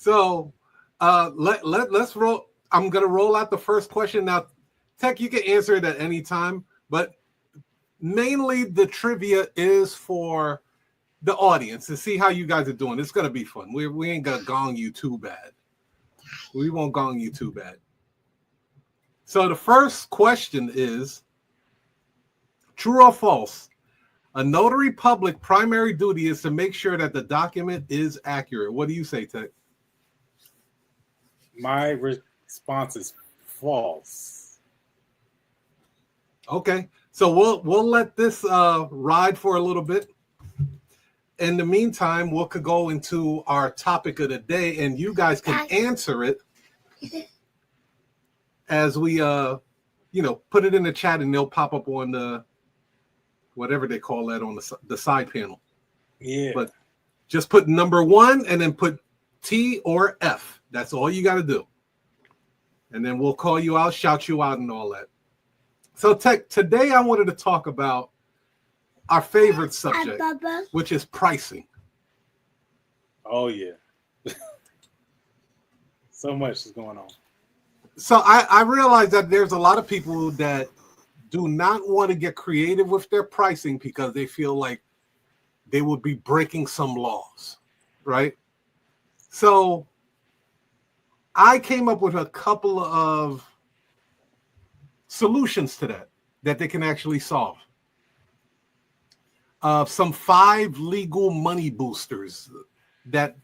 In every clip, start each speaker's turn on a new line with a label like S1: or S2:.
S1: So let's roll. I'm gonna roll out the first question now. Tech, you can answer it at any time, but mainly the trivia is for the audience to see how you guys are doing. It's gonna be fun. We ain't gonna gong you too bad. We won't gong you too bad. So the first question is true or false? A notary public primary duty is to make sure that the document is accurate. What do you say, Tech?
S2: My response is false.
S1: Okay, so we'll let this ride for a little bit. In the meantime, we could go into our topic of the day, and you guys can answer it as we put it in the chat, and they'll pop up on the whatever they call that on the side panel.
S2: Yeah.
S1: But just put number 1 and then put T or F. That's all you got to do. And then we'll call you out, shout you out, and all that. So, Tech, today I wanted to talk about our favorite subject, which is pricing.
S2: Oh, yeah. So much is going on.
S1: So I realize that there's a lot of people that do not want to get creative with their pricing because they feel like they would be breaking some laws, right? So I came up with a couple of solutions to that they can actually solve. Some 5 legal money boosters that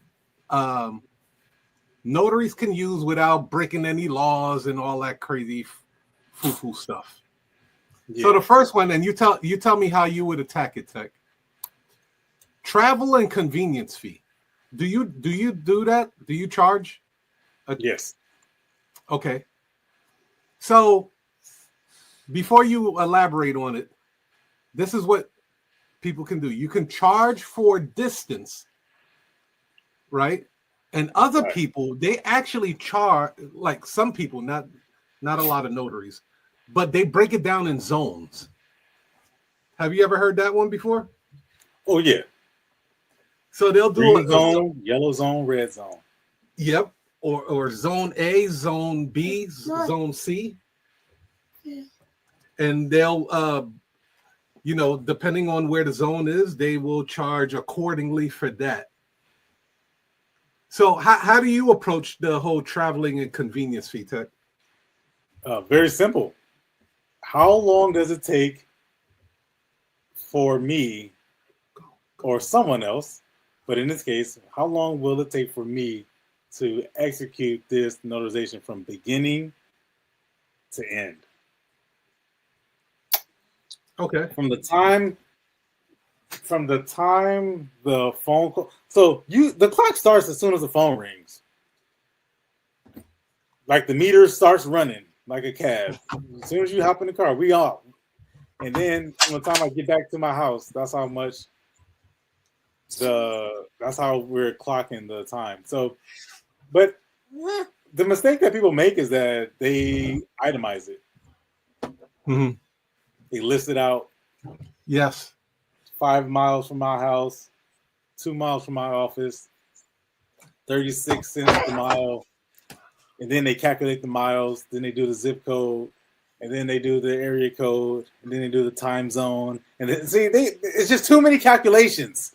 S1: notaries can use without breaking any laws and all that crazy foo-foo stuff. Yeah. So the first one, and you tell me how you would attack it, Tech. Travel and convenience fee. Do you do that? Do you charge?
S2: Yes.
S1: Okay. So before you elaborate on it, this is what people can do. You can charge for distance, right? And other people, they actually charge, like some people, not a lot of notaries, but they break it down in zones. Have you ever heard that one before?
S2: Oh, yeah.
S1: So they'll do
S2: green zone, yellow zone, red zone.
S1: Yep. Or zone A, zone B, zone C. And they'll, depending on where the zone is, they will charge accordingly for that. So how do you approach the whole traveling and convenience fee, Tech?
S2: Very simple. How long does it take for me or someone else, but in this case, how long will it take for me to execute this notarization from beginning to end?
S1: Okay.
S2: From the time the phone call. So the clock starts as soon as the phone rings. Like the meter starts running like a cab. As soon as you hop in the car, we off. And then from the time I get back to my house, that's how we're clocking the time. So, but the mistake that people make is that they itemize it.
S1: Mm-hmm.
S2: They list it out.
S1: Yes.
S2: 5 miles from my house, 2 miles from my office, 36 cents a mile. And then they calculate the miles. Then they do the zip code. And then they do the area code. And then they do the time zone. And then, it's just too many calculations.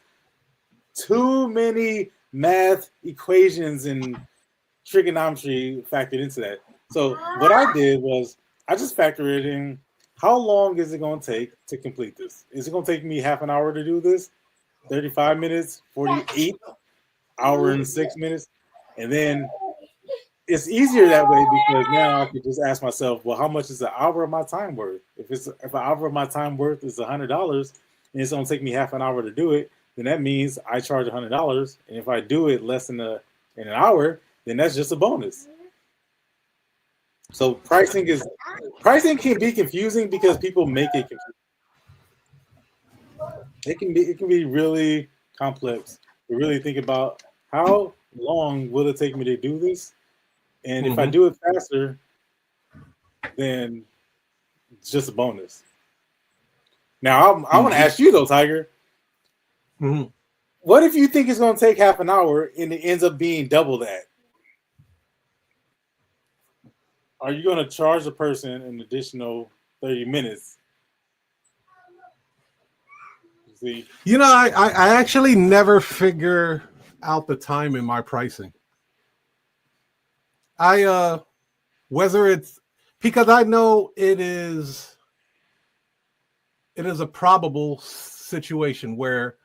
S2: Too many math equations and trigonometry factored into that. So what I did was I just factored in how long is it going to take to complete this? Is it going to take me half an hour to do this? 35 minutes, 48 hour and 6 minutes? And then it's easier that way because now I can just ask myself, well, how much is an hour of my time worth? If an hour of my time worth is $100 and it's going to take me half an hour to do it, then that means I charge $100. And if I do it less than in an hour, then that's just a bonus. So pricing can be confusing because people make it confusing. It can be really complex to really think about how long will it take me to do this, and if I do it faster, then it's just a bonus. Now I want to ask you though, Tiger.
S1: Mm-hmm.
S2: What if you think it's going to take half an hour and it ends up being double that? are you going to charge the person an additional 30 minutes? See,
S1: You know, I actually never figure out the time in my pricing. I whether it's because I know it is a probable situation where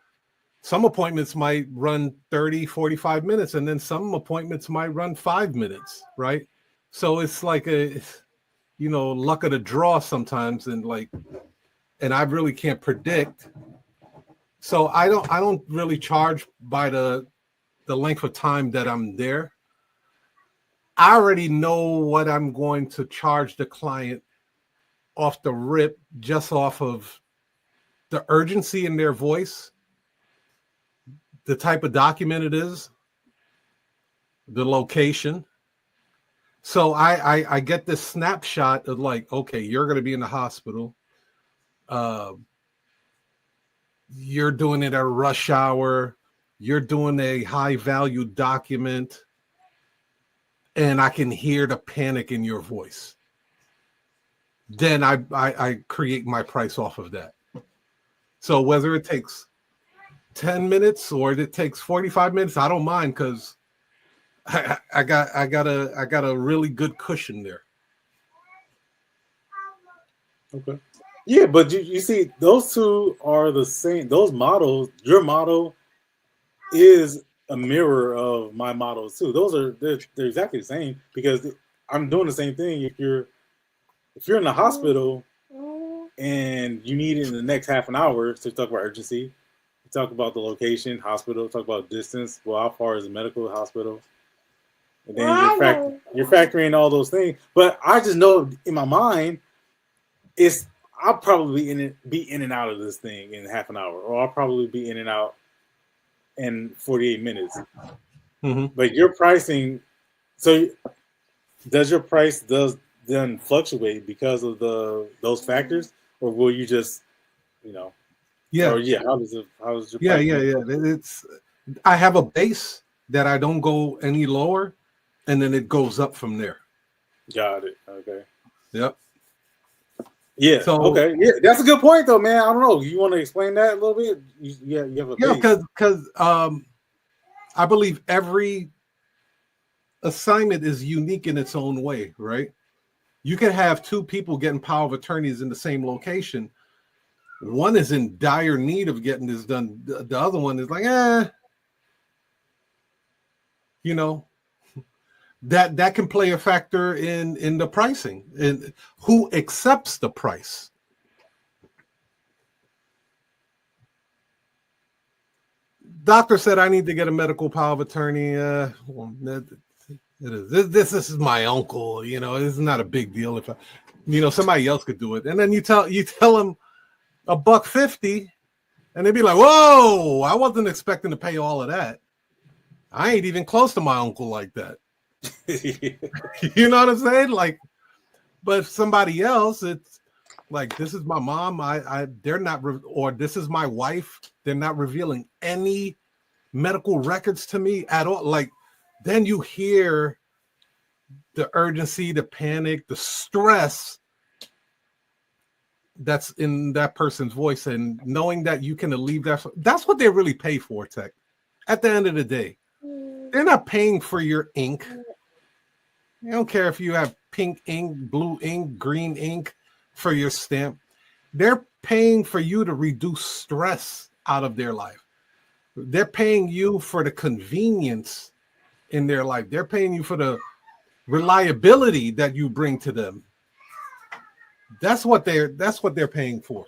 S1: some appointments might run 30, 45 minutes, and then some appointments might run 5 minutes, right? So it's like luck of the draw sometimes, and I really can't predict. So I don't really charge by the length of time that I'm there. I already know what I'm going to charge the client off the rip, just off of the urgency in their voice, the type of document it is, the location. So I get this snapshot of like, okay, you're going to be in the hospital. Uh, you're doing it at rush hour. You're doing a high value document, and I can hear the panic in your voice. Then I create my price off of that. So whether it takes 10 minutes or it takes 45 minutes, I don't mind because I got a really good cushion there.
S2: okay. Yeah, but you see, those two are the same. Those models, your model is a mirror of my models too. They're exactly the same because I'm doing the same thing. If you're in the hospital and you need it in the next half an hour, so talk about urgency, you talk about the location, hospital, talk about distance. Well, how far is the medical hospital? And then you're factoring all those things. But I just know in my mind, it's I'll probably be in and out of this thing in half an hour, or I'll probably be in and out in 48 minutes.
S1: Mm-hmm.
S2: But your pricing, so does your price then fluctuate because of those factors, or will you just
S1: Yeah,
S2: or yeah, how does your
S1: yeah,
S2: price
S1: yeah,
S2: move?
S1: yeah. I have a base that I don't go any lower, and then it goes up from there.
S2: Got it. Okay.
S1: Yep.
S2: Yeah.
S1: So
S2: Okay. Yeah, that's a good point though, man. I don't know. You want to explain that a little bit? You have a
S1: yeah,
S2: base.
S1: because I believe every assignment is unique in its own way, right? You can have two people getting power of attorneys in the same location. One is in dire need of getting this done. The other one is like, you know, that can play a factor in the pricing and who accepts the price. Doctor said I need to get a medical power of attorney. Well, it is. This is my uncle. It's not a big deal if somebody else could do it. And then you tell them $150, and they'd be like, "Whoa! I wasn't expecting to pay all of that. I ain't even close to my uncle like that." You know what I'm saying? Like, but if somebody else, it's like, this is my mom. They're not, or this is my wife. They're not revealing any medical records to me at all. Like, then you hear the urgency, the panic, the stress that's in that person's voice, and knowing that you can alleviate that's what they really pay for, Tech. At the end of the day, they're not paying for your ink. They don't care if you have pink ink, blue ink, green ink for your stamp. They're paying for you to reduce stress out of their life. They're paying you for the convenience in their life. They're paying you for the reliability that you bring to them. That's what they're paying for.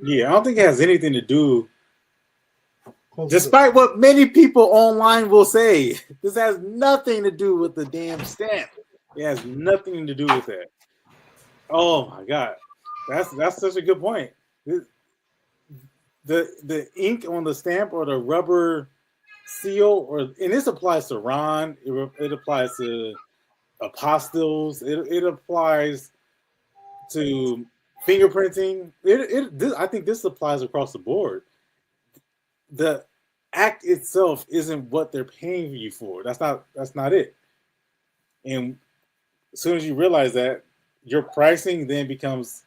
S2: Yeah, I don't think it has anything to do. Despite what many people online will say, this has nothing to do with the damn stamp. It has nothing to do with that. Oh my god, that's such a good point. The ink on the stamp or the rubber seal, and this applies to Ron. It applies to apostilles. It applies to fingerprinting. I think this applies across the board. The act itself isn't what they're paying you for. That's not it. And as soon as you realize that, your pricing then becomes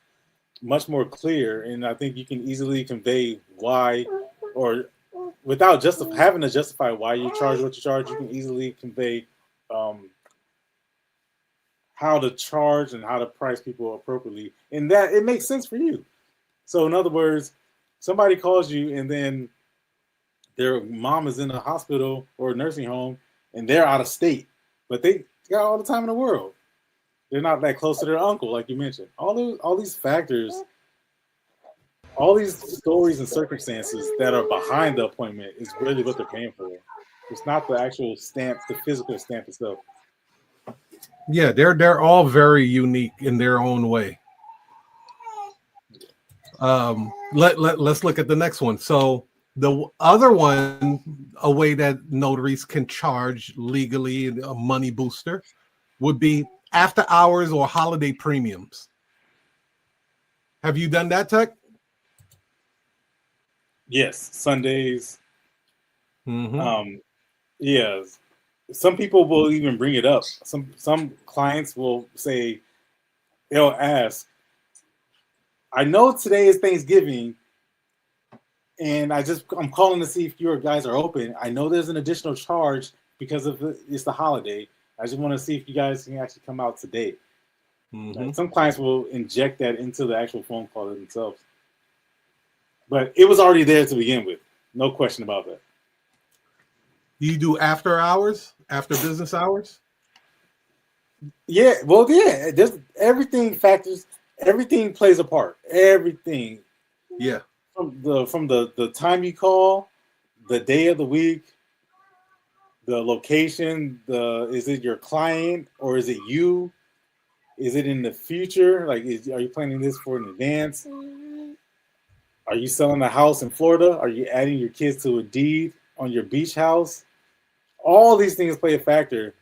S2: much more clear, and I think you can easily convey why, or without just having to justify why you charge what you charge, you can easily convey um, how to charge and how to price people appropriately, and that it makes sense for you. So, in other words, somebody calls you and then their mom is in a hospital or a nursing home and they're out of state, but they got all the time in the world. They're not that close to their uncle, like you mentioned. All these factors, all these stories and circumstances that are behind the appointment is really what they're paying for. It's not the actual stamp, the physical stamp itself.
S1: Yeah, they're all very unique in their own way. Let's look at the next one. So the other one, a way that notaries can charge legally, a money booster, would be after hours or holiday premiums. Have you done that, Tech?
S2: Yes, Sundays.
S1: Mm-hmm.
S2: Yeah, some people will even bring it up. Some clients will say, they'll ask, I know today is Thanksgiving, and I'm calling to see if you guys are open. I know there's an additional charge because of it's the holiday. I just want to see if you guys can actually come out today.
S1: Mm-hmm.
S2: Like, some clients will inject that into the actual phone call themselves. But it was already there to begin with. No question about that.
S1: Do you do after hours, after business hours?
S2: Yeah, well, yeah. There's everything factors. Everything plays a part. Everything.
S1: Yeah.
S2: From the time you call, the day of the week, the location, is it your client or is it you? Is it in the future? Like, are you planning this for in advance? Are you selling a house in Florida? Are you adding your kids to a deed on your beach house? All these things play a factor.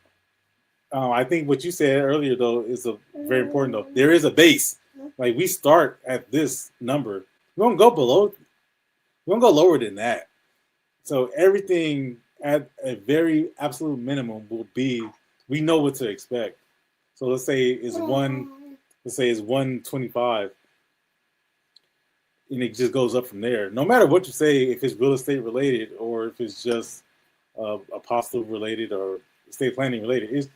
S2: I think what you said earlier, though, is very important, though. There is a base. Like, we start at this number. We don't go below. We don't go lower than that. So everything at a very absolute minimum will be, we know what to expect. So let's say it's 125, and it just goes up from there. No matter what you say, if it's real estate related or if it's just apostle related or estate planning related, it's,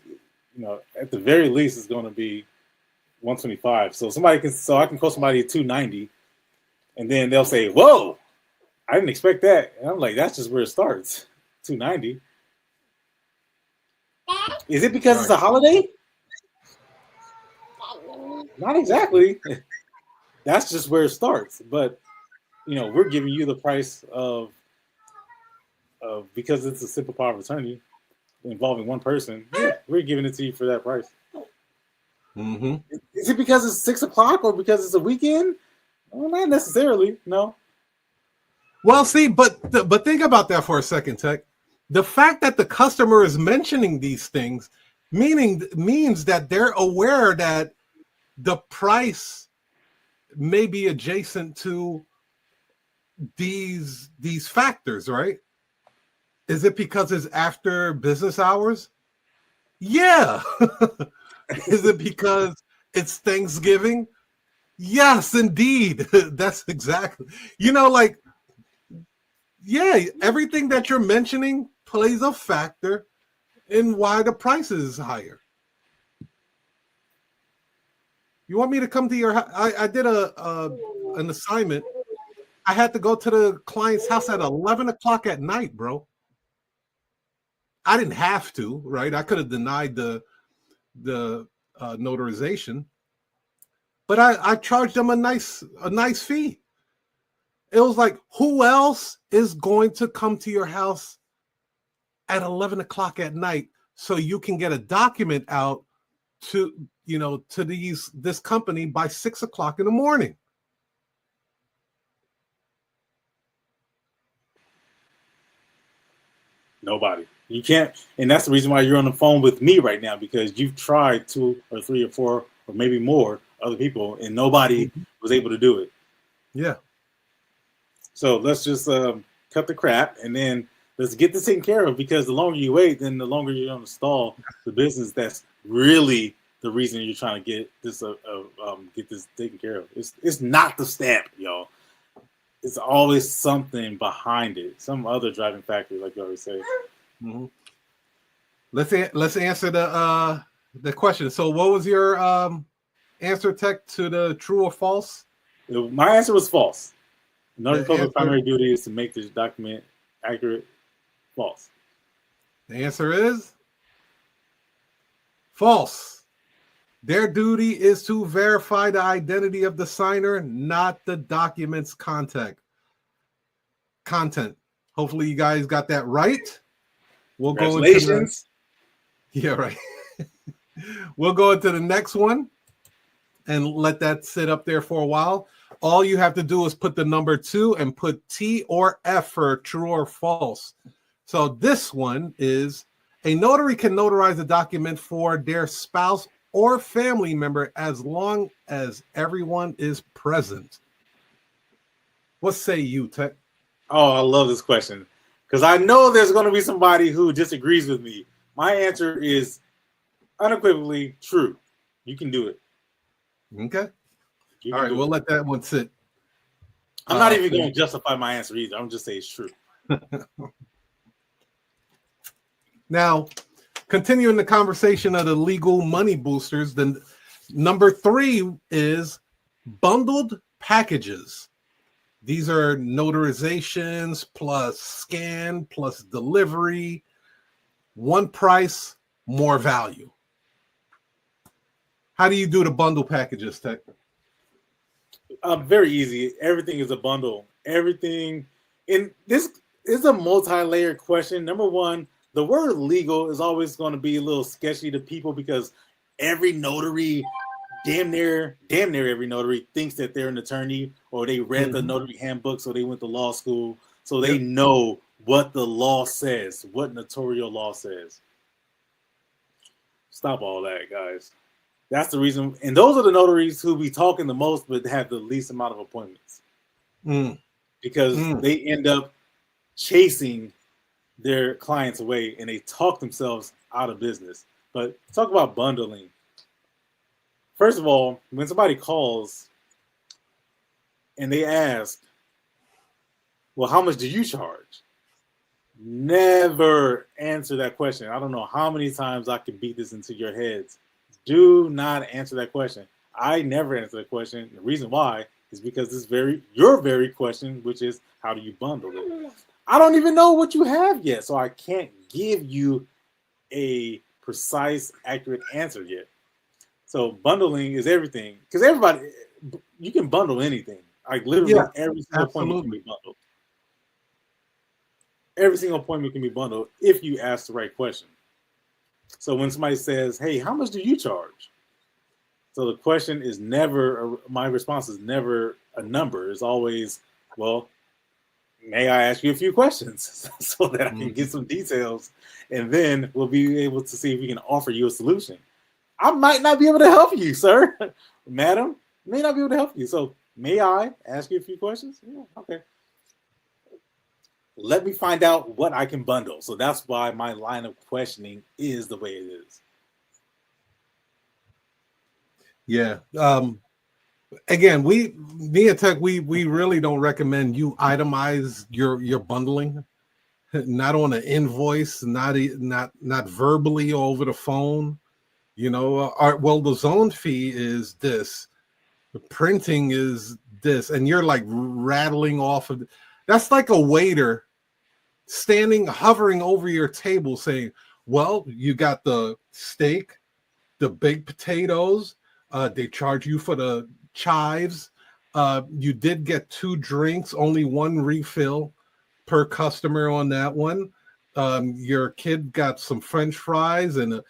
S2: at the very least, it's going to be 125. So I can quote somebody at 290, and then they'll say, "Whoa, I didn't expect that." And I'm like, "That's just where it starts, 290." Is it because it's a holiday? Not exactly. That's just where it starts. But we're giving you the price of because it's a simple power of attorney involving one person. Yeah, we're giving it to you for that price.
S1: Mm-hmm.
S2: Is it because it's 6:00 or because it's a weekend? Well, not necessarily. No.
S1: Well, see, but think about that for a second, Tech. The fact that the customer is mentioning these things means that they're aware that the price may be adjacent to these factors, right? Is it because it's after business hours? Yeah. Is it because it's Thanksgiving? Yes, indeed. That's exactly. Yeah, everything that you're mentioning plays a factor in why the price is higher. You want me to come to your house? I did an assignment. I had to go to the client's house at 11 o'clock at night, bro. I didn't have to, right? I could have denied the notarization, but I charged them a nice fee. It was like, who else is going to come to your house at 11 o'clock at night so you can get a document out to this company by 6 o'clock in the morning?
S2: Nobody. You can't, and that's the reason why you're on the phone with me right now, because you've tried 2 or 3 or 4 or maybe more other people, and nobody was able to do it.
S1: Yeah.
S2: So let's just cut the crap, and then let's get this taken care of, because the longer you wait, then the longer you're going to stall the business that's really the reason you're trying to get this taken care of. It's not the stamp, y'all. It's always something behind it, some other driving factor, like you always say.
S1: Mm-hmm. Let's answer the question. So, what was your answer, Tech, to the true or false?
S2: My answer was false. Notary public
S1: answer,
S2: primary duty is to make this document accurate. False.
S1: The answer is false. Their duty is to verify the identity of the signer, not the document's content. Hopefully, you guys got that right. We'll go into yeah, right. We'll go into the next one and let that sit up there for a while. All you have to do is put the number 2 and put T or F for true or false. So this one is: a notary can notarize a document for their spouse or family member as long as everyone is present. What say you, Tech?
S2: Oh, I love this question because I know there's going to be somebody who disagrees with me. My answer is unequivocally true. You can do it.
S1: Okay. All right, we'll let that one sit.
S2: I'm not even going to justify my answer either. I'm just saying it's true.
S1: Now, continuing the conversation of the legal money boosters, then number 3 is bundled packages. These are notarizations plus scan plus delivery. One price, more value. How do you do the bundle packages, Tech?
S2: Very easy. Everything is a bundle. Everything. And this is a multi-layered question. Number one, the word legal is always going to be a little sketchy to people because every notary, damn near every notary thinks that they're an attorney, or they read the notary handbook, so they went to law school, so they know what the law says, what notarial law says. Stop all that, guys. That's the reason. And those are the notaries who be talking the most but have the least amount of appointments. Because they end up chasing their clients away and they talk themselves out of business. But talk about bundling. First of all, when somebody calls and they ask, well, how much do you charge? Never answer that question. I don't know how many times I can beat this into your heads. Do not answer that question. I never answer that question. The reason why is because your very question, which is how do you bundle it? I don't even know what you have yet, so I can't give you a precise, accurate answer yet. So bundling is everything, because you can bundle anything. Like literally every single appointment can be bundled. Every single appointment can be bundled if you ask the right question. So when somebody says, hey, how much do you charge? So the question is never, my response is never a number. It's always, well, may I ask you a few questions so that I can get some details, and then we'll be able to see if we can offer you a solution. I might not be able to help you, sir. Madam, may not be able to help you. So may I ask you a few questions? Yeah, okay. Let me find out what I can bundle. So that's why my line of questioning is the way it is.
S1: Yeah. Again, me and Tech, we really don't recommend you itemize your bundling, not on an invoice, not verbally over the phone. You know, the zone fee is this, the printing is this, and you're like rattling off of. That's like a waiter hovering over your table saying, well, you got the steak, the baked potatoes, they charge you for the chives, you did get 2 drinks, only 1 refill per customer on that one, your kid got some French fries and a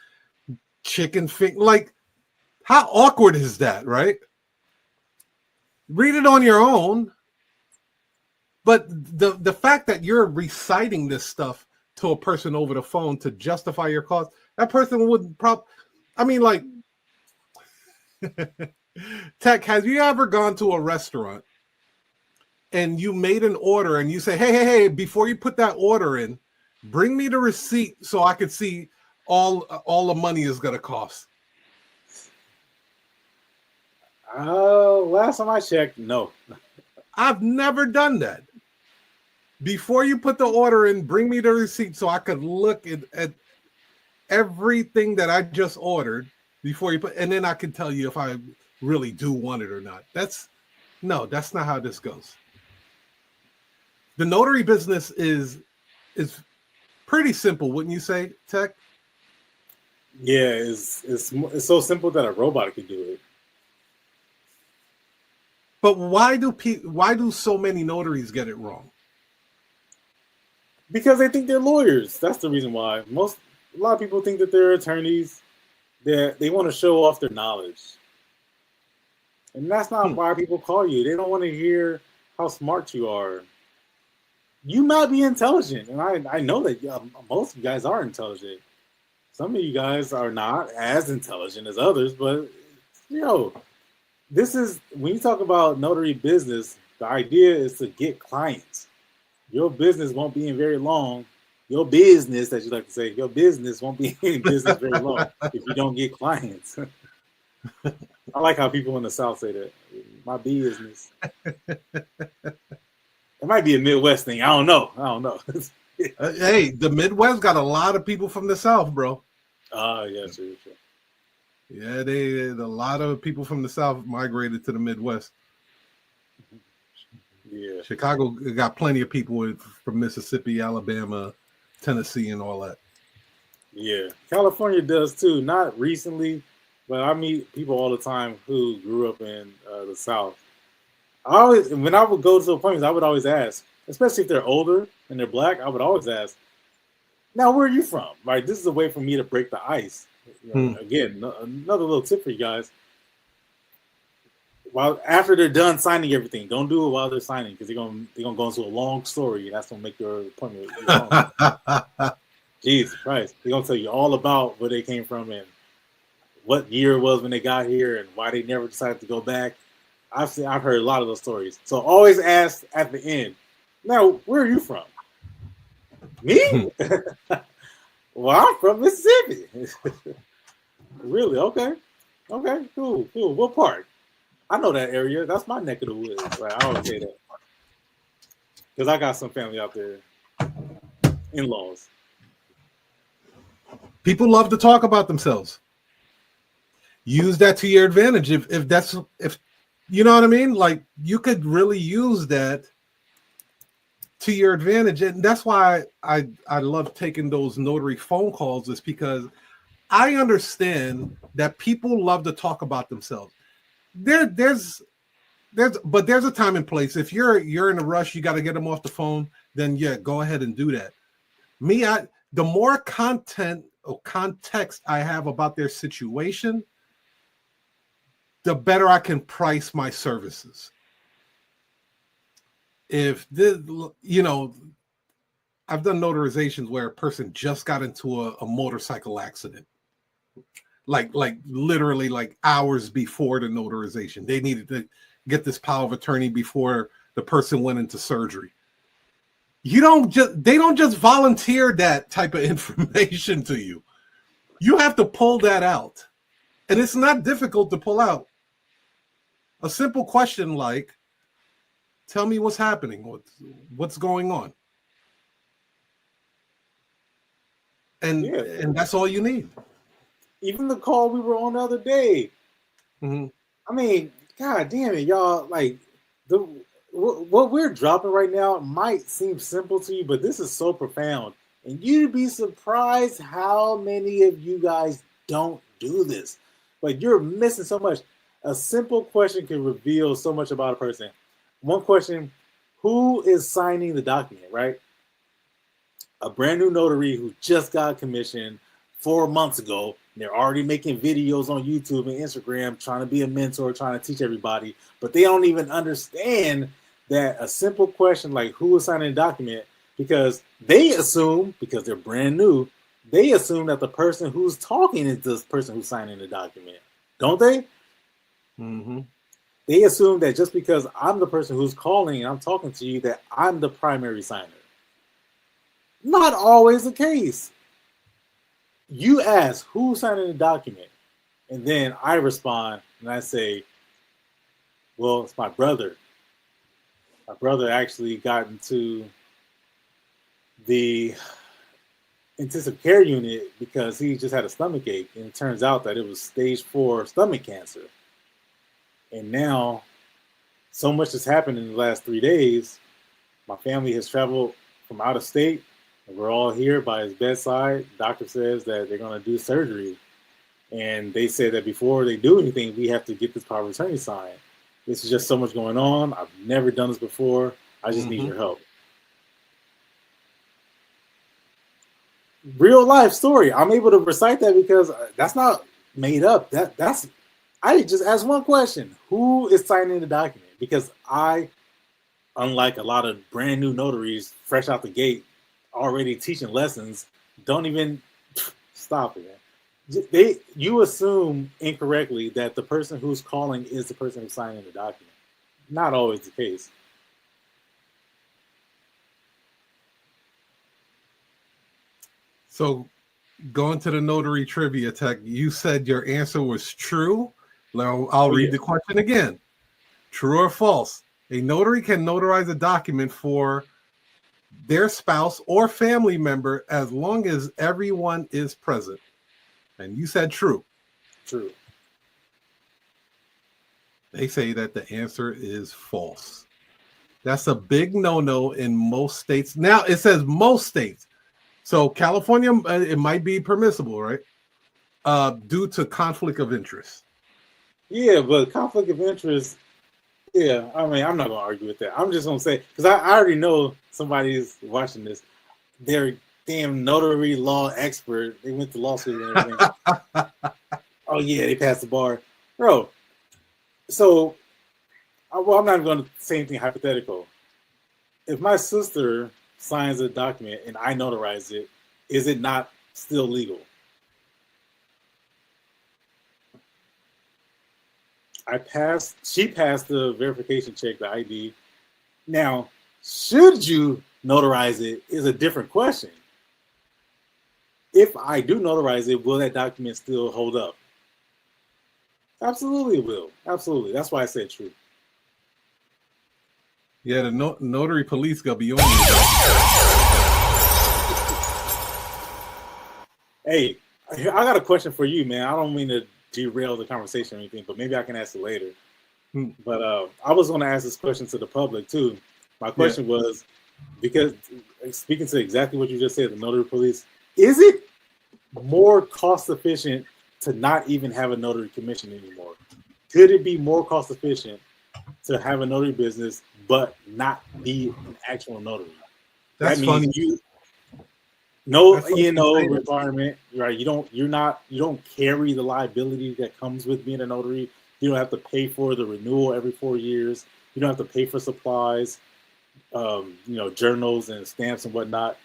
S1: chicken finger. Like, how awkward is that, right? Read it on your own. But the fact that you're reciting this stuff to a person over the phone to justify your cost, that person would Tech, have you ever gone to a restaurant and you made an order and you say, hey, before you put that order in, bring me the receipt so I could see all the money is going to cost?
S2: Last time I checked, no.
S1: I've never done that. Before you put the order in, bring me the receipt so I could look at everything that I just ordered before you put, and then I can tell you if I really do want it or not. That's not how this goes. The notary business is pretty simple, wouldn't you say, Tech?
S2: Yeah, it's so simple that a robot could do it.
S1: But why do so many notaries get it wrong?
S2: Because they think they're lawyers. That's the reason why. A lot of people think that they're attorneys. That they want to show off their knowledge, and that's not why people call you. They don't want to hear how smart you are. You might be intelligent, and I know that most of you guys are intelligent. Some of you guys are not as intelligent as others, but this is when you talk about notary business. The idea is to get clients. Your business won't be in very long. Your business, as you like to say, your business won't be in business very long if you don't get clients. I like how people in the South say that. My business. It might be a Midwest thing. I don't know.
S1: Hey, the Midwest got a lot of people from the South, bro.
S2: Yeah, true.
S1: Yeah, a lot of people from the South migrated to the Midwest.
S2: Yeah,
S1: Chicago got plenty of people from Mississippi, Alabama, Tennessee, and all that.
S2: Yeah, California does too. Not recently, but I meet people all the time who grew up in the South. When I would go to appointments, I would always ask, especially if they're older and they're black, I would always ask, now, where are you from? Right, this is a way for me to break the ice. Again, another little tip for you guys. After they're done signing everything, don't do it while they're signing because they're gonna go into a long story and that's gonna make your appointment. Jesus Christ, they're gonna tell you all about where they came from and what year it was when they got here and why they never decided to go back. I've heard a lot of those stories. So always ask at the end. Now, where are you from? Me? Well, I'm from Mississippi. Really? Okay, cool. What part? I know that area. That's my neck of the woods. Right? I always say that because I got some family out there, in-laws.
S1: People love to talk about themselves. Use that to your advantage. If you know what I mean, like you could really use that to your advantage, and that's why I love taking those notary phone calls. Is because I understand that people love to talk about themselves. There's a time and place. If you're in a rush, you got to get them off the phone. Then yeah, go ahead and do that. The more content or context I have about their situation, the better I can price my services. If this, I've done notarizations where a person just got into a motorcycle accident. Like literally like hours before the notarization. They needed to get this power of attorney before the person went into surgery. They don't just volunteer that type of information to you. You have to pull that out. And it's not difficult to pull out. A simple question like, tell me what's happening, what's going on. And that's all you need.
S2: Even the call we were on the other day.
S1: Mm-hmm.
S2: I mean, God damn it, y'all! Like what we're dropping right now might seem simple to you, but this is so profound, and you'd be surprised how many of you guys don't do this. Like you're missing so much. A simple question can reveal so much about a person. One question: who is signing the document? Right? A brand new notary who just got commissioned 4 months ago. And they're already making videos on YouTube and Instagram, trying to be a mentor, trying to teach everybody. But they don't even understand that a simple question like who is signing a document, because they assume, because they're brand new, they assume that the person who's talking is this person who's signing the document. Don't they?
S1: Mm-hmm.
S2: They assume that just because I'm the person who's calling and I'm talking to you, that I'm the primary signer. Not always the case. You ask who's signing the document, and then I respond and I say, Well, it's my brother. My brother actually got into the intensive care unit because he just had a stomach ache, and it turns out that it was stage 4 stomach cancer. And now, so much has happened in the last 3 days. My family has traveled from out of state, and we're all here by his bedside. The doctor says that they're going to do surgery, and they say that before they do anything, we have to get this power of attorney signed. This is just so much going on. I've never done this before. I just need your help. Real life story. I'm able to recite that because that's not made up. That's I just asked one question: who is signing the document? Because I, unlike a lot of brand new notaries, fresh out the gate, already teaching lessons, don't even stop it. You assume incorrectly that the person who's calling is the person who's signing the document. Not always the case.
S1: So, going to the notary trivia, Tech, you said your answer was true. Now, I'll read the question again. True or false? A notary can notarize a document for their spouse or family member as long as everyone is present. And you said true.
S2: True.
S1: They say that the answer is false. That's a big no-no in most states. Now, it says most states. So California, it might be permissible, right? Due to conflict of interest.
S2: Yeah, but conflict of interest, yeah, I mean, I'm not going to argue with that. I'm just going to say, because I already know somebody's watching this. They're a damn notary law expert. They went to law school and everything. Oh, yeah, they passed the bar. Bro, so, well, I'm not even going to say anything hypothetical. If my sister signs a document and I notarize it, is it not still legal? She passed the verification check, the ID. Now, should you notarize it is a different question. If I do notarize it, will that document still hold up? Absolutely it will. Absolutely. That's why I said true.
S1: Yeah, the notary police gonna be on you.
S2: Hey, I got a question for you, man. I don't mean to derail the conversation or anything, but maybe I can ask it later. But I was going to ask this question to the public too. My question was, because speaking to exactly what you just said, the notary police, is it more cost efficient to not even have a notary commission anymore? Could it be more cost efficient to have a notary business but not be an actual notary?
S1: That's
S2: that means
S1: funny.
S2: No E&O requirement, right? You don't carry the liability that comes with being a notary. You don't have to pay for the renewal every 4 years. You don't have to pay for supplies, journals and stamps and whatnot.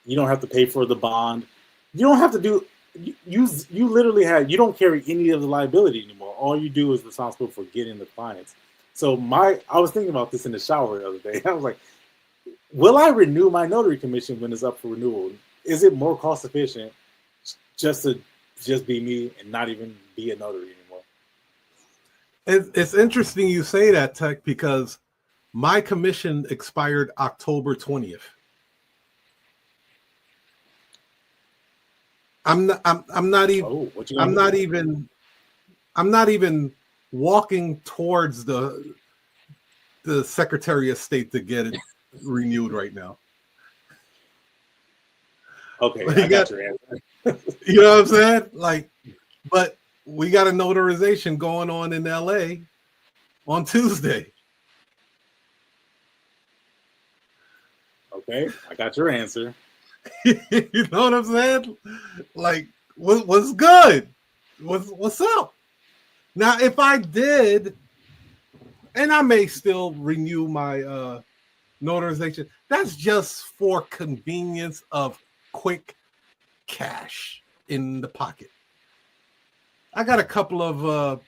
S2: You don't have to pay for the bond. You don't have to do. You literally you don't carry any of the liability anymore. All you do is responsible for getting the clients. So I was thinking about this in the shower the other day. I was like, will I renew my notary commission when it's up for renewal? Is it more cost efficient just be me and not even be a notary anymore?
S1: It's interesting you say that, Tech, because my commission expired October 20th. I'm not even walking towards the Secretary of State to get it renewed right now.
S2: Okay, I got your answer.
S1: You know what I'm saying? But we got a notarization going on in LA on Tuesday.
S2: Okay, I got your answer.
S1: You know what I'm saying? What's good? What's up? Now, if I did, and I may still renew my notarization, that's just for convenience of quick cash in the pocket. I got a couple of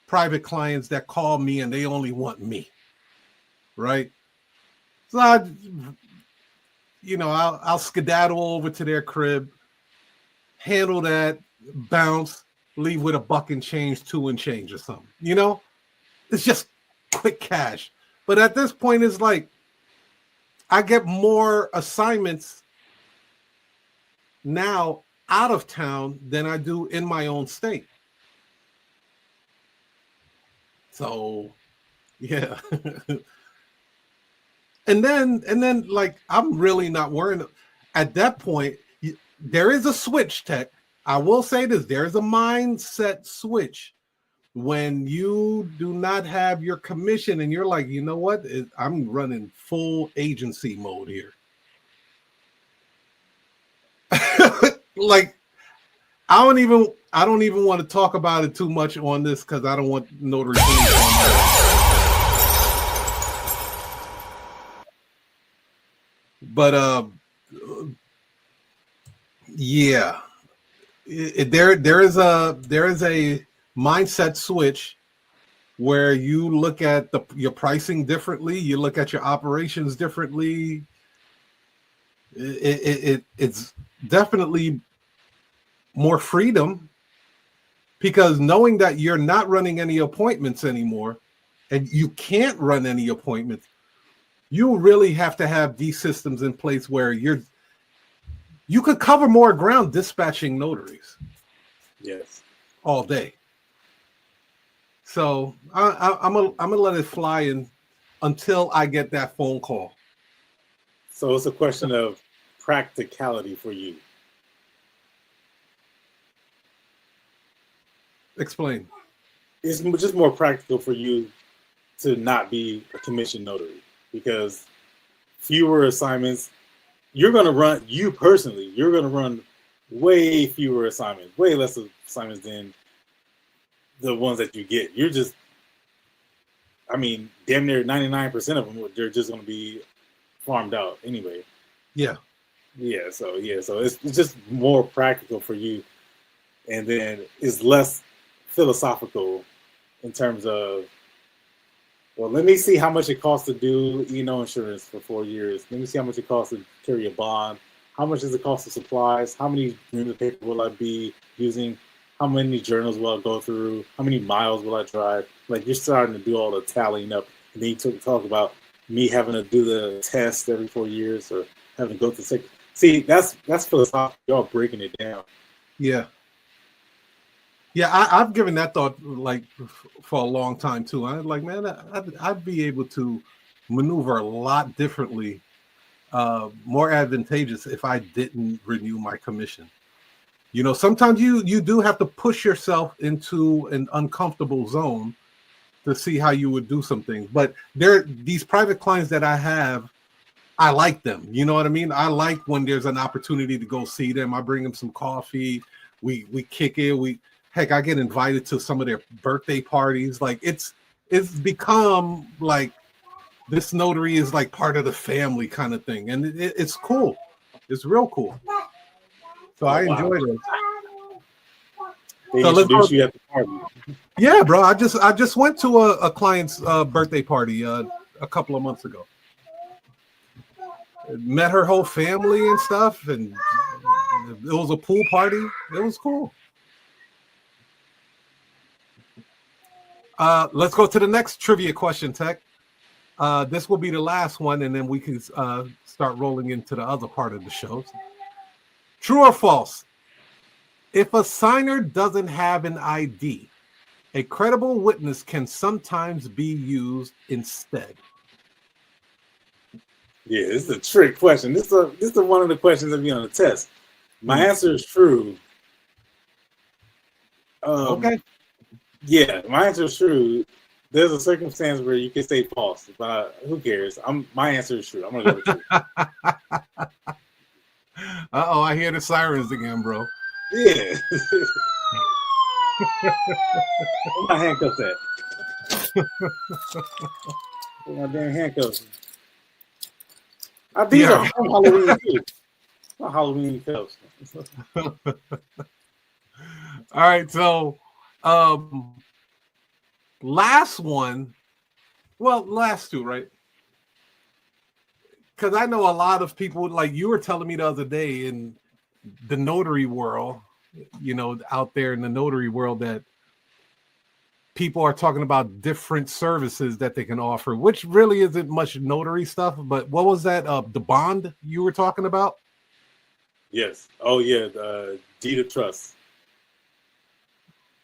S1: private clients that call me and they only want me, right? So I'll skedaddle over to their crib, handle that, bounce, leave with $1 and change, $2 and change or something, it's just quick cash. But at this point, it's like I get more assignments now out of town than I do in my own state. So, yeah. and then like I'm really not worrying. At that point, there is a switch, Tech. I will say this: there is a mindset switch when you do not have your commission and you're like, you know what? I'm running full agency mode here. Like I don't even want to talk about it too much on this because I don't want notary. But yeah, there is a mindset switch where you look at your pricing differently, you look at your operations differently. It's definitely more freedom because knowing that you're not running any appointments anymore and you can't run any appointments, you really have to have these systems in place where you could cover more ground dispatching notaries.
S2: Yes.
S1: All day. So I'm gonna let it fly in until I get that phone call.
S2: So it's a question of practicality for you.
S1: Explain.
S2: It's just more practical for you to not be a commission notary because fewer assignments. You're going to run, you personally, you're going to run way fewer assignments, way less assignments than the ones that you get. You're just, I mean, damn near 99% of them, they're just going to be farmed out anyway.
S1: Yeah.
S2: Yeah. So it's just more practical for you. And then it's less philosophical in terms of, well, let me see how much it costs to do insurance for 4 years. Let me see how much it costs to carry a bond. How much does it cost of supplies? How many reams of paper will I be using? How many journals will I go through? How many miles will I drive? Like you're starting to do all the tallying up. And then you talk about me having to do the test every 4 years or having to go to second. See, that's philosophical. Y'all breaking it down.
S1: Yeah. Yeah, I've given that thought like for a long time too. I'm like, man, I'd be able to maneuver a lot differently, more advantageous if I didn't renew my commission. Sometimes you do have to push yourself into an uncomfortable zone to see how you would do some things. But these private clients that I have, I like them. You know what I mean? I like when there's an opportunity to go see them. I bring them some coffee. We kick it. Heck, I get invited to some of their birthday parties. Like it's become like this notary is like part of the family kind of thing. And it's cool. It's real cool. So I enjoy this.
S2: They introduce you at the party.
S1: Yeah, bro. I just went to a client's birthday party a couple of months ago. Met her whole family and stuff, and it was a pool party. It was cool. Let's go to the next trivia question, Tech. This will be the last one, and then we can start rolling into the other part of the show. True or false? If a signer doesn't have an ID, a credible witness can sometimes be used instead.
S2: Yeah, this is a trick question. This is one of the questions that be on the test. My answer is true.
S1: Okay.
S2: Yeah, my answer is true. There's a circumstance where you can say false, but who cares? My answer is true. I'm gonna go with true.
S1: Uh-oh, I hear the sirens again, bro.
S2: Yeah. Where my handcuffs at? Where my damn handcuffs? These are from Halloween too. Not Halloween cuffs.
S1: All right, so last one. Well, last two, right? Because I know a lot of people, like you were telling me the other day in the notary world, out there in the notary world, that people are talking about different services that they can offer, which really isn't much notary stuff. But what was that? The bond you were talking about?
S2: Yes. Oh yeah, the deed of trust.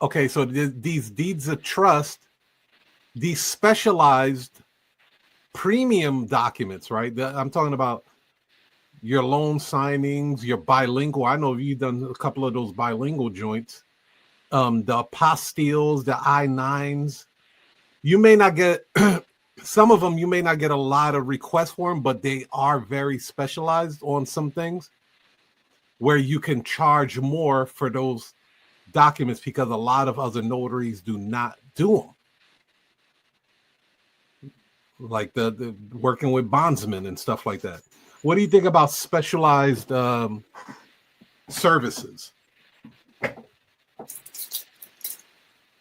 S1: Okay, so these deeds of trust, these specialized premium documents, right? I'm talking about your loan signings, your bilingual. I know you've done a couple of those bilingual joints. The apostilles, the I-9s. You may not get some of them. You may not get a lot of requests for them, but they are very specialized on some things where you can charge more for those documents because a lot of other notaries do not do them. Like the working with bondsmen and stuff like that. What do you think about specialized services?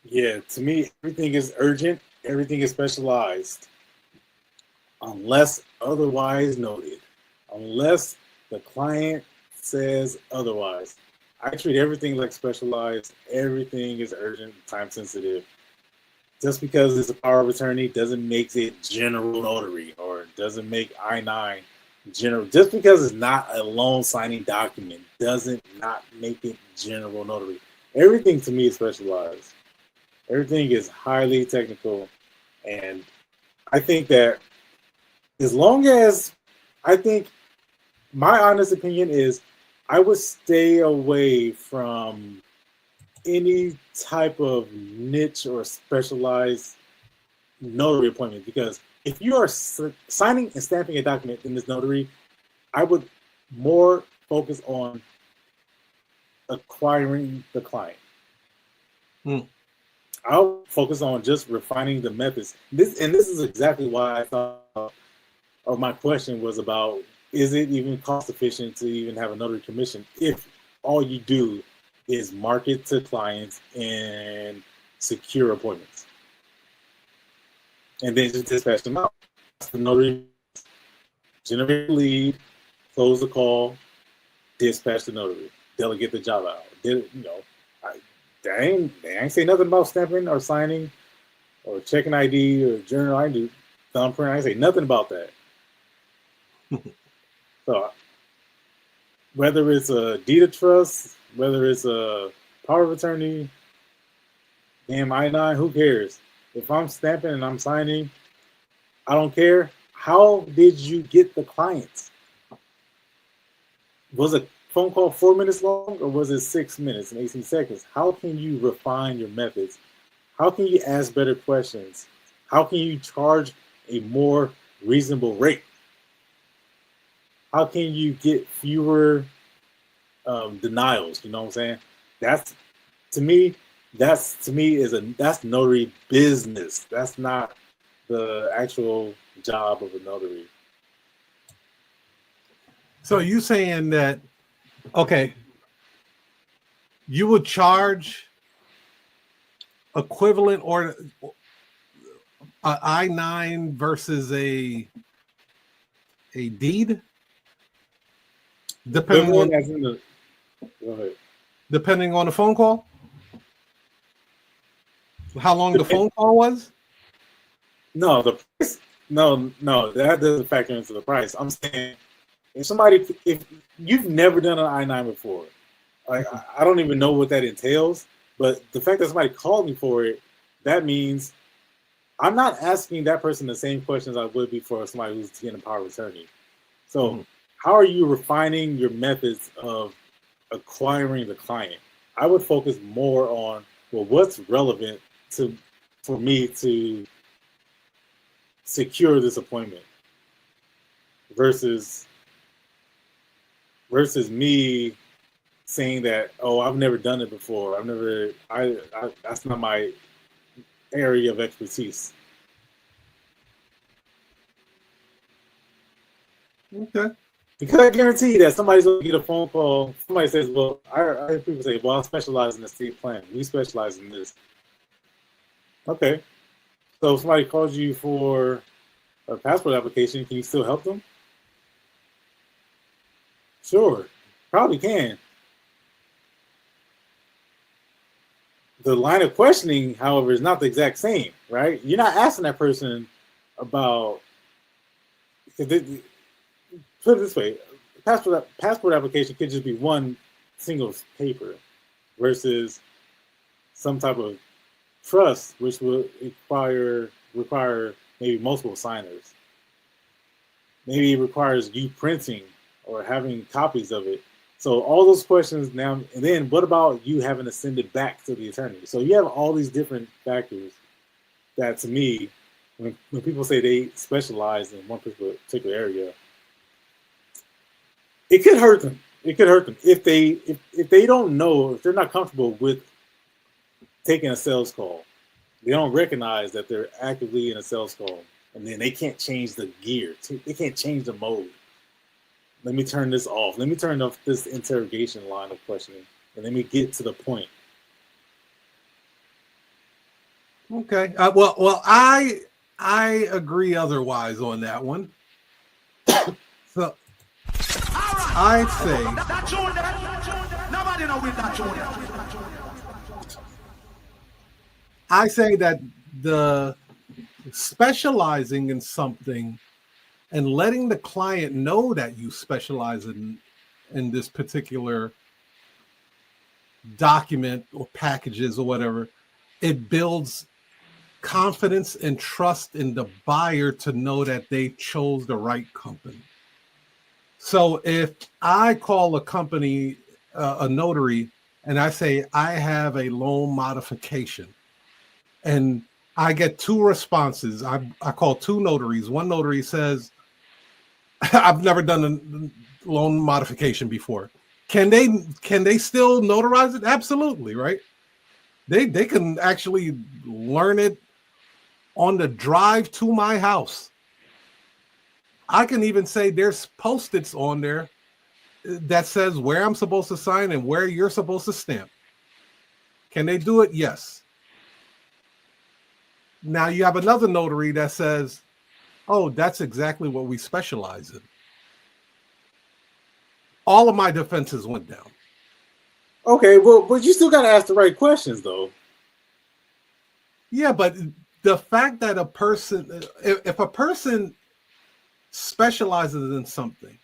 S2: Yeah, to me, everything is urgent. Everything is specialized, unless otherwise noted. Unless the client says otherwise. I treat everything like specialized. Everything is urgent, time sensitive. Just because it's a power of attorney doesn't make it general notary, or doesn't make I-9 general. Just because it's not a loan signing document doesn't not make it general notary. Everything to me is specialized. Everything is highly technical, and I think that as long as, I think my honest opinion is I would stay away from any type of niche or specialized notary appointment, because if you are signing and stamping a document in this notary, I would more focus on acquiring the client. I'll focus on just refining the methods. This is exactly why I thought, or my question was about, is it even cost efficient to even have a notary commission if all you do is market to clients and secure appointments, and then just dispatch them out? The notary, generate a lead, close the call, dispatch the notary, delegate the job out. They ain't say nothing about stamping or signing or checking ID or journal ID, thumbprint. I ain't say nothing about that. So whether it's a deed of trust, whether it's a power of attorney, damn I-9, who cares? If I'm stamping and I'm signing, I don't care. How did you get the clients? Was a phone call 4 minutes long, or was it 6 minutes and 18 seconds? How can you refine your methods? How can you ask better questions? How can you charge a more reasonable rate? How can you get fewer denials? You know what I'm saying? That's to me that's notary business. That's not the actual job of a notary.
S1: So you saying that, okay, you would charge equivalent or a I-9 versus a deed, depending on
S2: go ahead.
S1: Depending on the phone call, how long the phone call was.
S2: No, the price. No, that doesn't factor into the price. I'm saying if you've never done an I-9 before, like I don't even know what that entails, but the fact that somebody called me for it, that means I'm not asking that person the same questions I would be for somebody who's getting a power of attorney. So how are you refining your methods of acquiring the client? I would focus more on, well, what's relevant for me to secure this appointment versus me saying that, oh, I've never done it before. That's not my area of expertise.
S1: Okay.
S2: Because I guarantee that somebody's going to get a phone call. Somebody says, well, I heard people say, well, I specialize in estate planning. We specialize in this. Okay. So if somebody calls you for a passport application, can you still help them? Sure. Probably can. The line of questioning, however, is not the exact same, right? You're not asking that person about. Put it this way: passport application could just be one single paper, versus some type of trust, which will require maybe multiple signers. Maybe it requires you printing or having copies of it. So all those questions now, and then what about you having to send it back to the attorney? So you have all these different factors that, to me, when people say they specialize in one particular area, it could hurt them. It could hurt them if they don't know, if they're not comfortable with taking a sales call. They don't recognize that they're actively in a sales call, and then they can't change the gear. They can't change the mode. Let me turn this off. Let me turn off this interrogation line of questioning, and let me get to the point.
S1: Okay. Well, I agree otherwise on that one. So I'd say that the specializing in something and letting the client know that you specialize in this particular document or packages or whatever, it builds confidence and trust in the buyer to know that they chose the right company. So if I call a company, a notary, and I say, I have a loan modification, and I get two responses. I call two notaries. One notary says, I've never done a loan modification before. Can they still notarize it? Absolutely, right? They can actually learn it on the drive to my house. I can even say there's Post-its on there that says where I'm supposed to sign and where you're supposed to stamp. Can they do it? Yes. Now you have another notary that says, oh, that's exactly what we specialize in. All of my defenses went down.
S2: Okay, well, but you still got to ask the right questions, though.
S1: Yeah, but the fact that a person, if a person specializes in something,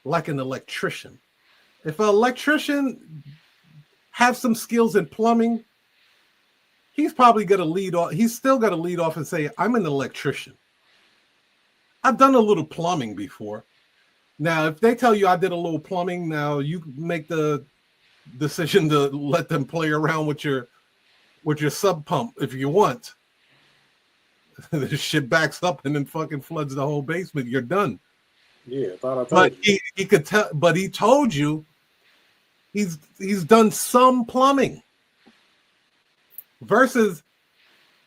S1: like an electrician, if an electrician has some skills in plumbing, he's probably going to lead off. He's still going to lead off and say, I'm an electrician. I've done a little plumbing before. Now, if they tell you I did a little plumbing, now you make the decision to let them play around with your sub pump if you want. This shit backs up and then fucking floods the whole basement. You're done.
S2: Yeah, I thought I told
S1: but
S2: you.
S1: He could tell, but he told you he's done some plumbing. Versus,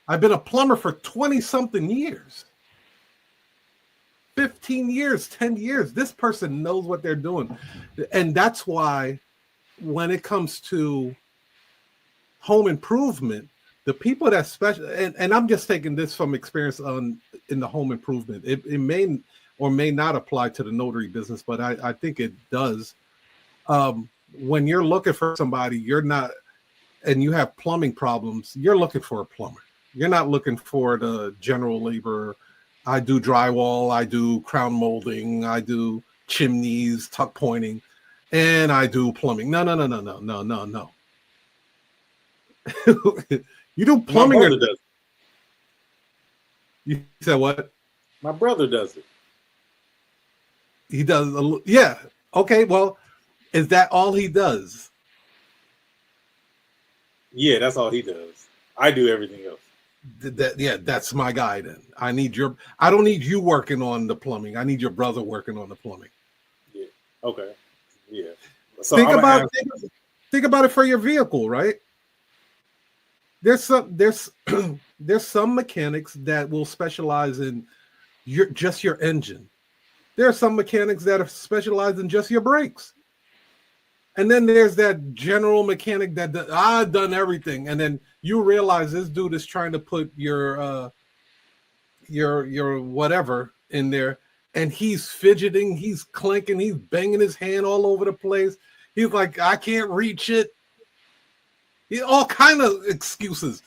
S1: I've been a plumber for 20-something years. 15 years, 10 years. This person knows what they're doing. And that's why when it comes to home improvement, the people that and I'm just taking this from experience in the home improvement. It may or may not apply to the notary business, but I think it does. When you're looking for somebody, you're not, and you have plumbing problems, you're looking for a plumber. You're not looking for the general laborer. I do drywall, I do crown molding, I do chimneys, tuck pointing, and I do plumbing. No. You do plumbing.
S2: My brother does it.
S1: You said what?
S2: My brother does it.
S1: He does. Yeah. Okay. Well, is that all he does?
S2: Yeah, that's all he does. I do everything else.
S1: That's my guy then. I don't need you working on the plumbing. I need your brother working on the plumbing.
S2: Yeah. Okay. Yeah. So
S1: think about it for your vehicle, right? There's some mechanics that will specialize in just your engine. There are some mechanics that are specialized in just your brakes. And then there's that general mechanic that I've done everything. And then you realize this dude is trying to put your whatever in there, and he's fidgeting, he's clinking, he's banging his hand all over the place. He's like, I can't reach it. All kind of excuses.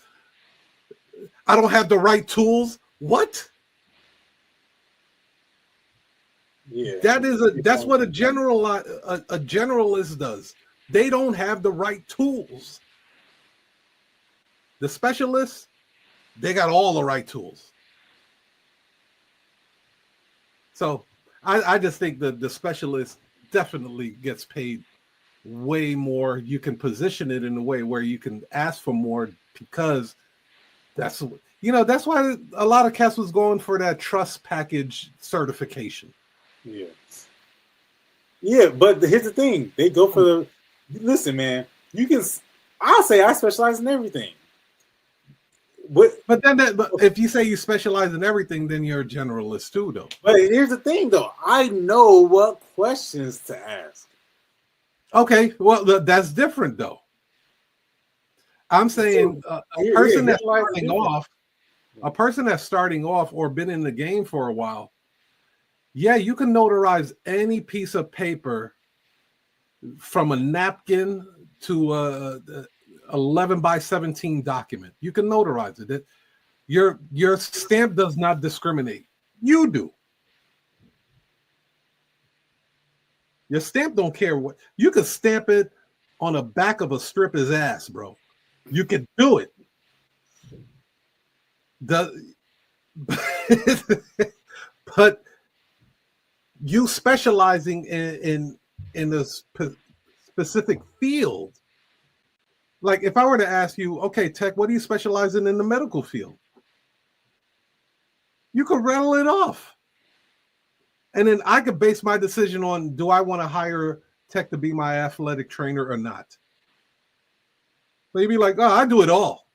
S1: I don't have the right tools. What?
S2: Yeah,
S1: That's what a generalist does. They don't have the right tools. The specialists, they got all the right tools. So I just think that the specialist definitely gets paid way more. You can position it in a way where you can ask for more because that's why a lot of cats was going for that trust package certification.
S2: Yeah. Yeah, but here's the thing. They go for the listen, man. I'll say I specialize in everything.
S1: But if you say you specialize in everything, then you're a generalist too, though.
S2: But here's the thing, though. I know what questions to ask.
S1: Okay, well, that's different, though. I'm saying a person that's starting off or been in the game for a while, yeah, you can notarize any piece of paper from a napkin to a 11 by 17 document. You can notarize it. Your stamp does not discriminate. You do. Your stamp don't care what. You can stamp it on the back of a stripper's ass, bro. You can do it. But you specializing in a specific field. Like if I were to ask you, okay, Tech, what do you specialize in the medical field? You could rattle it off. And then I could base my decision on, do I want to hire Tech to be my athletic trainer or not? So you'd be like, oh, I do it all.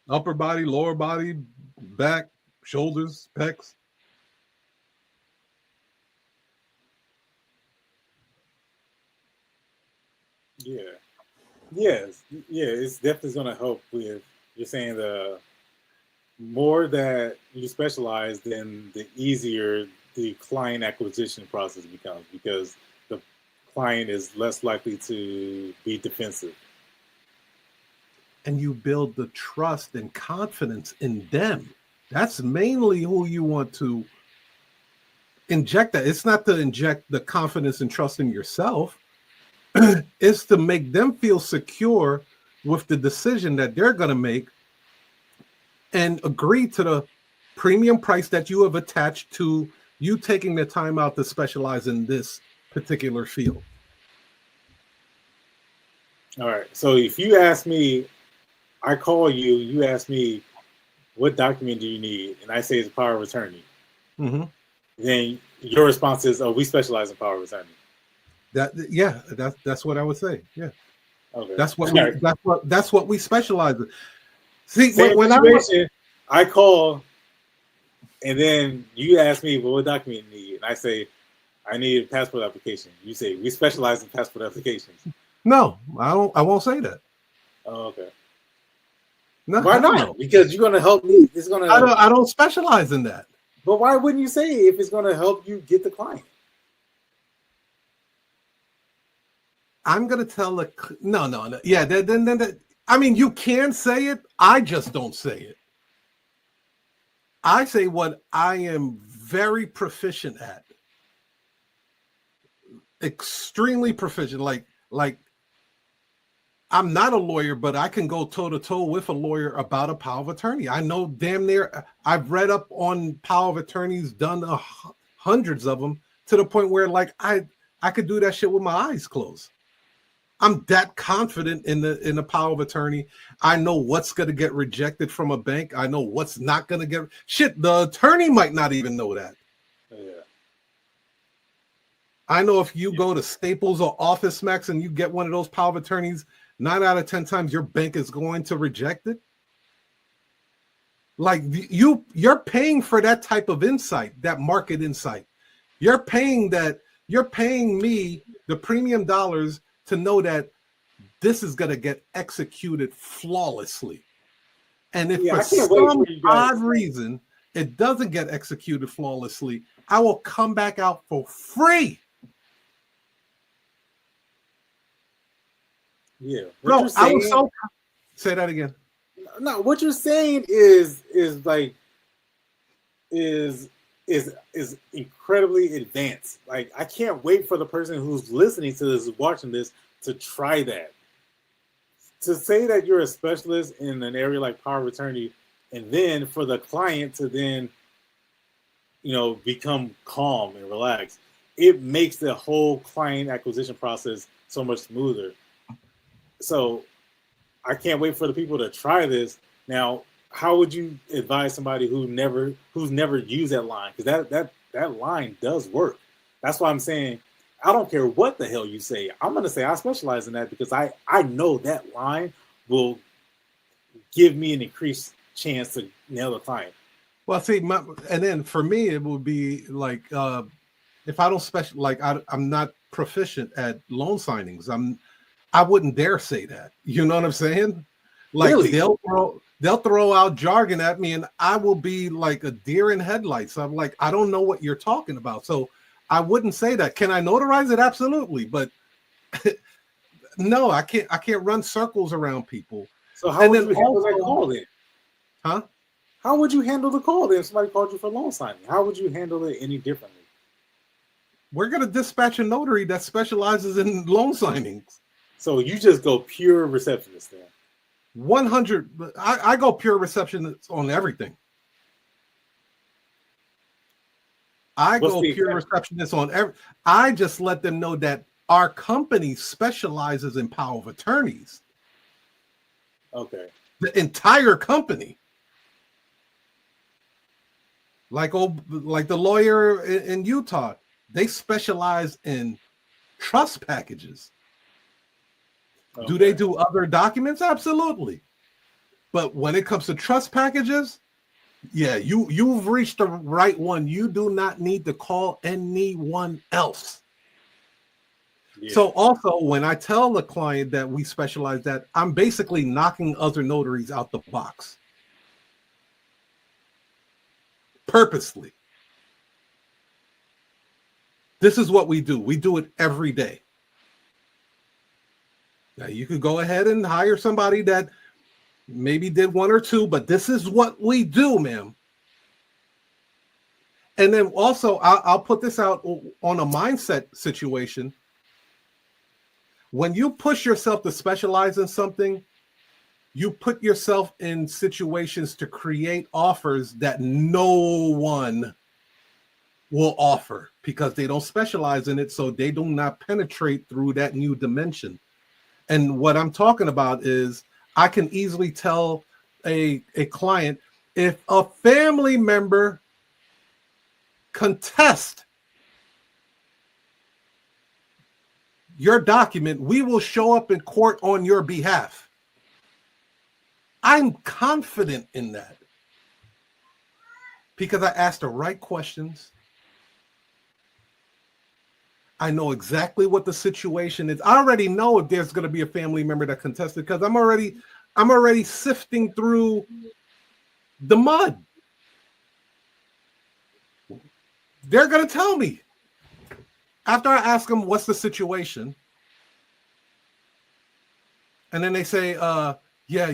S1: Upper body, lower body, back, shoulders, pecs.
S2: Yeah. Yes. Yeah, it's definitely going to help with, you're saying the more that you specialize, then the easier the client acquisition process becomes because the client is less likely to be defensive.
S1: And you build the trust and confidence in them. That's mainly who you want to inject that. It's not to inject the confidence and trust in yourself. It's to make them feel secure with the decision that they're going to make and agree to the premium price that you have attached to you taking the time out to specialize in this particular field.
S2: All right. So if you ask me, I call you, you ask me, what document do you need? And I say it's a power of attorney.
S1: Mm-hmm.
S2: Then your response is, oh, we specialize in power of attorney.
S1: That's what I would say. Yeah.
S2: Okay.
S1: That's what we specialize in. See,
S2: when I call and then you ask me, well, what document do you need? And I say, I need a passport application. You say, we specialize in passport applications.
S1: No, I won't say that.
S2: Oh, okay.
S1: No,
S2: why not?
S1: No.
S2: Because you're going to help me. It's going to.
S1: I don't specialize in that.
S2: But why wouldn't you say it if it's going to help you get the client?
S1: I'm going to tell no. Yeah, then I mean, you can say it. I just don't say it. I say what I am very proficient at. Extremely proficient. Like I'm not a lawyer, but I can go toe to toe with a lawyer about a power of attorney. I know damn near. I've read up on power of attorneys, done hundreds of them to the point where like I could do that shit with my eyes closed. I'm that confident in the power of attorney. I know what's going to get rejected from a bank. I know what's not going to get shit. The attorney might not even know that.
S2: Yeah.
S1: I know if you go to Staples or Office Max and you get one of those power of attorneys, 9 out of 10 times your bank is going to reject it. Like you're paying for that type of insight, that market insight. You're paying me the premium dollars to know that this is going to get executed flawlessly. And if for some odd reason it doesn't get executed flawlessly, I will come back out for free.
S2: Yeah. What
S1: Bro,
S2: you're
S1: I was
S2: saying,
S1: so say that again.
S2: no, what you're saying is like is incredibly advanced. Like I can't wait for the person who's listening to this, watching this, to try that. To say that you're a specialist in an area like power of attorney, and then for the client to then, become calm and relaxed, it makes the whole client acquisition process so much smoother. So I can't wait for the people to try this. Now, how would you advise somebody who's never used that line? Because that line does work. That's why I'm saying I don't care what the hell you say. I'm gonna say I specialize in that because I know that line will give me an increased chance to nail the client.
S1: Well, see, and then for me, it would be like if I don't like I'm not proficient at loan signings. I wouldn't dare say that. You know what I'm saying? Like
S2: Really?
S1: they'll throw out jargon at me, and I will be like a deer in headlights. I'm like, I don't know what you're talking about, so I wouldn't say that. Can I notarize it? Absolutely, but no, I can't. I can't run circles around people.
S2: So how
S1: And
S2: would
S1: then
S2: you handle that
S1: also,
S2: call then?
S1: huh?
S2: How would you handle the call then if somebody called you for loan signing? How would you handle it any differently?
S1: We're gonna dispatch a notary that specializes in loan signings.
S2: So you just go pure receptionist then.
S1: 100. I go pure receptionist on everything. I
S2: What's
S1: go
S2: the
S1: pure
S2: example?
S1: receptionist on every. I just let them know that our company specializes in power of attorneys.
S2: Okay.
S1: The entire company, like the lawyer in Utah, they specialize in trust packages. Do they
S2: Okay.
S1: do other documents? Absolutely. But when it comes to trust packages, yeah, you've reached the right one. You do not need to call anyone else.
S2: Yeah.
S1: So also, when I tell the client that we specialize that, I'm basically knocking other notaries out the box purposely. This is what we do. We do it every day. Now you could go ahead and hire somebody that maybe did one or two, but this is what we do, ma'am. And then also, I'll put this out on a mindset situation. When you push yourself to specialize in something, you put yourself in situations to create offers that no one will offer because they don't specialize in it, so they do not penetrate through that new dimension. And what I'm talking about is I can easily tell a client, if a family member contests your document, we will show up in court on your behalf. I'm confident in that because I asked the right questions. I know exactly what the situation is. I already know if there's going to be a family member that contested because I'm already sifting through the mud. They're going to tell me after I ask them what's the situation, and then they say, "Yeah,